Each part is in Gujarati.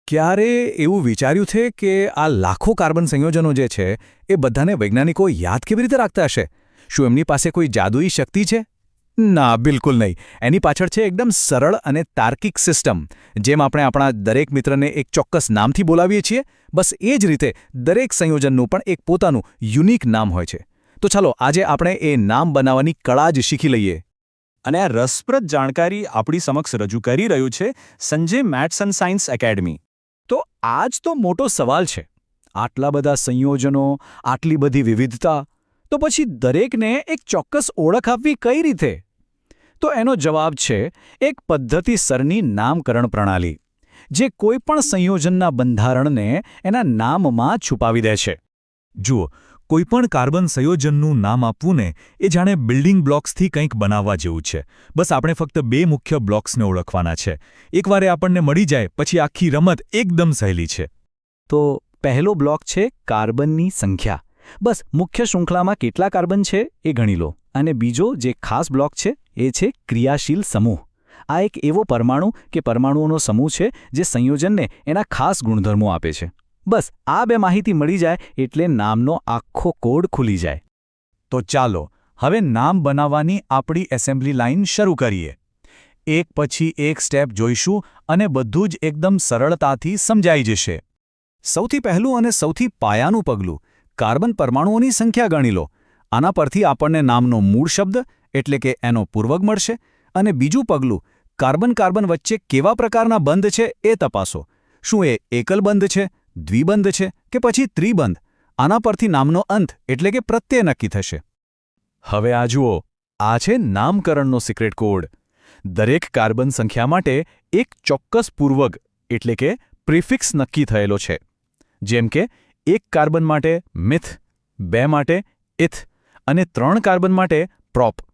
ક્યારે એવું વિચાર્યું છે કે આ લાખો કાર્બન સંયોજનો જે છે એ બધાને વૈજ્ઞાનિકો યાદ કેવી રીતે રાખતા હશે? શું એમની પાસે કોઈ જાદુઈ શક્તિ છે? ના, બિલકુલ નહીં. એની પાછળ છે એકદમ સરળ અને તાર્કિક સિસ્ટમ. જેમ આપણે આપણા દરેક મિત્રને એક ચોક્કસ નામથી બોલાવીએ છીએ, બસ એ જ રીતે દરેક સંયોજનનું પણ એક પોતાનું યુનિક નામ હોય છે. તો ચાલો આજે આપણે એ નામ બનાવવાની કળા જ શીખી લઈએ. અને આ રસપ્રદ જાણકારી આપણી સમક્ષ રજૂ કરી રહ્યું છે Sanjay maths and science academy. તો આ જ તો મોટો સવાલ છે. આટલા બધા સંયોજનો, આટલી બધી વિવિધતા, તો પછી દરેકને એક ચોક્કસ ઓળખ આપવી કઈ રીતે? તો એનો જવાબ છે એક પદ્ધતિસરની નામકરણ પ્રણાલી, જે કોઈપણ સંયોજનના બંધારણને એના નામમાં છુપાવી દે છે. જુઓ, કોઈપણ કાર્બન સંયોજનનું નામ આપવું ને એ જાણે બિલ્ડિંગ બ્લોક્સથી કંઈક બનાવવા જેવું છે. બસ આપણે ફક્ત બે મુખ્ય બ્લોક્સને ઓળખવાના છે. એકવાર એ આપણને મળી જાય પછી આખી રમત એકદમ સહેલી છે. તો પહેલો બ્લોક છે કાર્બનની સંખ્યા. બસ મુખ્ય શૃંખલામાં કેટલા કાર્બન છે એ ગણી લો. અને બીજો જે ખાસ બ્લોક છે એ છે ક્રિયાશીલ સમૂહ. આ એક એવો પરમાણુ કે પરમાણુઓનો સમૂહ છે જે સંયોજનને એના ખાસ ગુણધર્મો આપે છે. બસ આ બે માહિતી મળી જાય એટલે નામનો આખો કોડ ખુલી જાય. તો ચાલો હવે નામ બનાવવાની આપણી એસેમ્બલી લાઇન શરૂ કરીએ. એક પછી એક સ્ટેપ જોઈશું અને બધું જ એકદમ સરળતાથી સમજાઈ જશે. સૌથી પહેલું અને સૌથી પાયાનું પગલું કાર્બન પરમાણુઓની સંખ્યા ગણી લો. આના પરથી આપણને નામનો મૂળ શબ્દ એટલે કે એનો પૂર્વક મળશે. અને બીજું પગલું કાર્બન વચ્ચે કેવા પ્રકારના બંધ છે એ તપાસો. શું એ એકલ બંધ છે, દ્વિબંધ છે કે પછી ત્રિબંધ? આના પરથી નામનો અંત એટલે કે પ્રત્યય નક્કી થશે. હવે આ જુઓ, આ છે નામકરણનો સિક્રેટ કોડ. દરેક કાર્બન સંખ્યા માટે એક ચોક્કસ પૂર્વક એટલે કે પ્રિફિક્સ નક્કી થયેલો છે. જેમ કે 1 કાર્બન માટે મિથ, 2 માટે ઇથ અને 3 કાર્બન માટે પ્રોપ.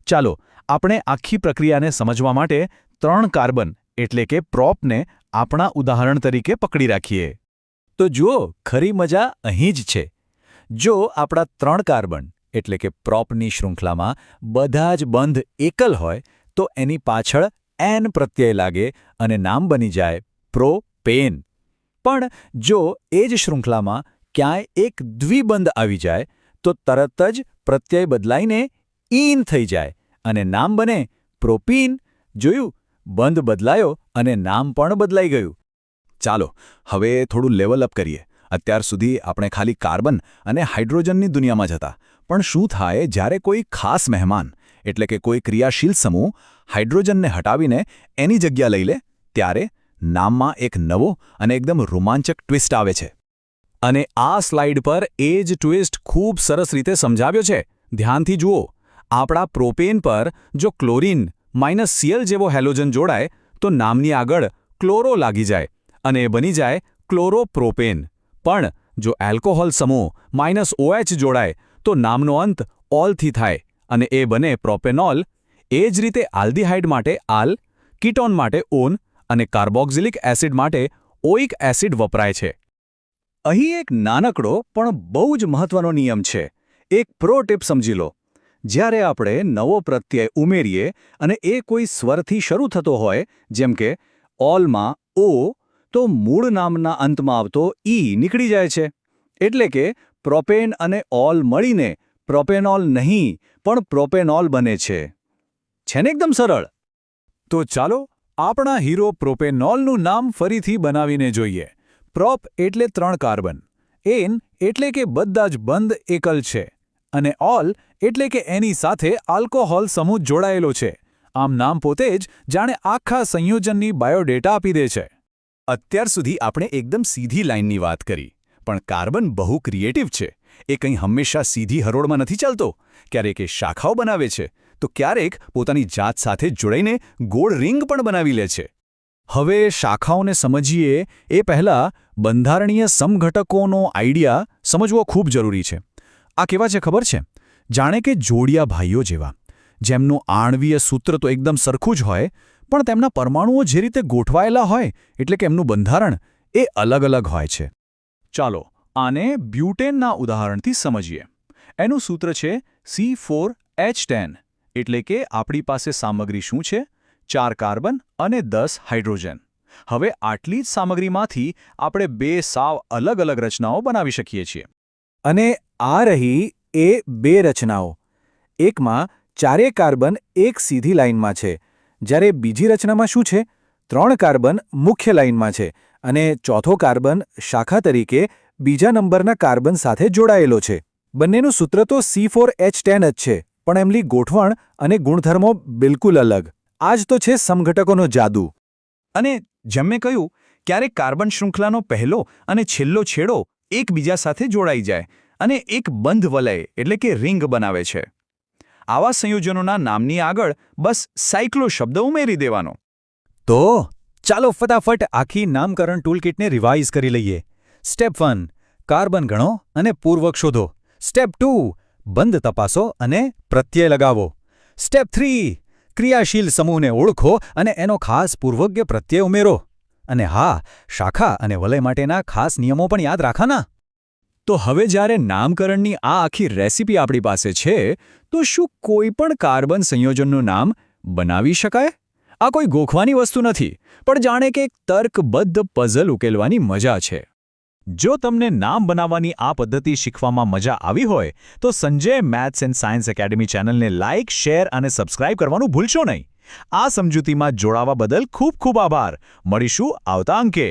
ચાલો આપણે આખી પ્રક્રિયાને સમજવા માટે 3 કાર્બન એટલે કે પ્રોપને આપણા ઉદાહરણ તરીકે પકડી રાખીએ. તો જુઓ, ખરી મજા અહીં જ છે. જો આપણા 3 કાર્બન એટલે કે પ્રોપની શૃંખલામાં બધા જ બંધ એકલ હોય તો એની પાછળ એન પ્રત્યય લાગે અને નામ બની જાય પ્રોપેન. પણ જો એ જ શૃંખલામાં ક્યાંય એક દ્વિબંધ આવી જાય તો તરત જ પ્રત્યય બદલાઈને ઈન થઈ જાય અને નામ બને પ્રોપીન. જોયું, બંધ બદલાયો અને નામ પણ બદલાઈ ગયું. ચાલો હવે થોડું લેવલ અપ કરીએ. અત્યાર સુધી આપણે ખાલી કાર્બન અને હાઇડ્રોજનની દુનિયામાં જ હતા. પણ શું થાય જ્યારે કોઈ ખાસ મહેમાન એટલે કે કોઈ ક્રિયાશીલ સમૂહ હાઇડ્રોજનને હટાવીને એની જગ્યા લઈ લે? ત્યારે નામમાં એક નવો અને એકદમ રોમાંચક ટ્વિસ્ટ આવે છે. અને આ સ્લાઇડ પર એ જ ટ્વિસ્ટ ખૂબ સરસ રીતે સમજાવ્યો છે. ધ્યાનથી જુઓ. આપણા પ્રોપેન પર જો ક્લોરીન -Cl જેવો હેલોજન જોડાય તો નામની આગળ ક્લોરો લાગી જાય અને એ બની જાય ક્લોરોપ્રોપેન. પણ જો એલ્કોહોલ સમૂહ -OH જોડાય તો નામનો અંત ઓલથી થાય અને એ બને પ્રોપેનોલ. એ જ રીતે આલ્ડિહાઇડ માટે આલ, કીટોન માટે ઓન અને કાર્બોક્સિલિક એસિડ માટે ઓઇક એસિડ વપરાય છે. અહીં એક નાનકડો પણ બહુ જ મહત્વનો નિયમ છે. એક પ્રો ટિપ સમજી લો. જ્યારે આપણે નવો પ્રત્યય ઉમેરીએ અને એ કોઈ સ્વરથી શરૂ થતો હોય, જેમ કે ઓલમાં ઓ, તો મૂળ નામના અંતમાં આવતો ઈ નીકળી જાય છે. એટલે કે પ્રોપેન અને ઓલ મળીને પ્રોપેનોલ નહીં પણ પ્રોપેનોલ બને છે. છે ને એકદમ સરળ? તો ચાલો આપણા હીરો પ્રોપેનોલનું નામ ફરીથી બનાવીને જોઈએ. પ્રોપ એટલે 3 કાર્બન, એન એટલે કે બધા જ બંધ એકલ છે અને ઓલ એટલે કે એની સાથે આલ્કોહોલ સમૂહ જોડાયેલો છે. આમ નામ પોતે જ જાણે આખા સંયોજનની બાયોડેટા આપી દે છે. અત્યાર સુધી આપણે એકદમ સીધી લાઇનની વાત કરી. પણ કાર્બન બહુ ક્રિએટિવ છે. એ કંઈ હંમેશા સીધી હરોળમાં નથી ચાલતો. ક્યારેક એ શાખાઓ બનાવે છે તો ક્યારેક પોતાની જાત સાથે જોડાઈને ગોળ રિંગ પણ બનાવી લે છે. હવે શાખાઓને સમજીએ એ પહેલાં બંધારણીય સમઘટકોનો આઈડિયા સમજવો ખૂબ જરૂરી છે. આ કેવા છે ખબર છે? જાણે કે જોડિયા ભાઈઓ જેવા, જેમનું આણ્વીય સૂત્ર તો એકદમ સરખું જ હોય, પણ તેમના પરમાણુઓ જે રીતે ગોઠવાયેલા હોય એટલે કે એમનું બંધારણ એ અલગ અલગ હોય છે. ચાલો આને બ્યુટેનના ઉદાહરણથી સમજીએ. એનું સૂત્ર છે C4H10. એટલે કે આપણી પાસે સામગ્રી શું છે? 4 કાર્બન અને 10 હાઇડ્રોજન. હવે આટલી જ સામગ્રીમાંથી આપણે બે સાવ અલગ અલગ રચનાઓ બનાવી શકીએ છીએ. અને આ રહી એ બે રચનાઓ. એકમાં ચારેય કાર્બન એક સીધી લાઇનમાં છે, જ્યારે બીજી રચનામાં શું છે? 3 કાર્બન મુખ્ય લાઇનમાં છે અને ચોથો કાર્બન શાખા તરીકે બીજા નંબરના કાર્બન સાથે જોડાયેલો છે. બંનેનું સૂત્ર તો C4H10 જ છે, પણ એમની ગોઠવણ અને ગુણધર્મો બિલકુલ અલગ. આ જ તો છે સમઘટકોનો જાદુ. અને જેમ મેં કહ્યું, ક્યારેક કાર્બન શૃંખલાનો પહેલો અને છેલ્લો છેડો એકબીજા સાથે જોડાઈ જાય અને એક બંધ વલય એટલે કે રિંગ બનાવે છે. આવા સંયોજનોના નામની આગળ બસ સાયક્લો શબ્દ ઉમેરી દેવાનો. તો ચાલો ફટાફટ આખી નામકરણ ટૂલકિટને રિવાઇઝ કરી લઈએ. સ્ટેપ 1 કાર્બન ગણો અને પૂર્વક શોધો. સ્ટેપ 2 બંધ તપાસો અને પ્રત્યય લગાવો. સ્ટેપ 3 ક્રિયાશીલ સમૂહને ઓળખો અને એનો ખાસ પૂર્વજ્ઞ પ્રત્યય ઉમેરો. અને હા, શાખા અને વલય માટેના ખાસ નિયમો પણ યાદ રાખવાના. તો હવે જ્યારે નામકરણની આ આખી રેસીપી આપણી પાસે છે, તો શું કોઈ પણ કાર્બન સંયોજનનું નામ બનાવી શકાય? આ કોઈ ગોખવાની વસ્તુ નથી, પણ જાણે કે એક તર્કબદ્ધ પઝલ ઉકેલવાની મજા છે. જો તમને નામ બનાવવાની આ પદ્ધતિ શીખવામાં મજા આવી હોય તો Sanjay maths and science academy ચેનલને લાઇક, શેર અને સબસ્ક્રાઇબ કરવાનું ભૂલશો નહીં. આ સમજૂતીમાં જોડાવા બદલ ખૂબ ખૂબ આભાર. મળીશું આવતા અંકે.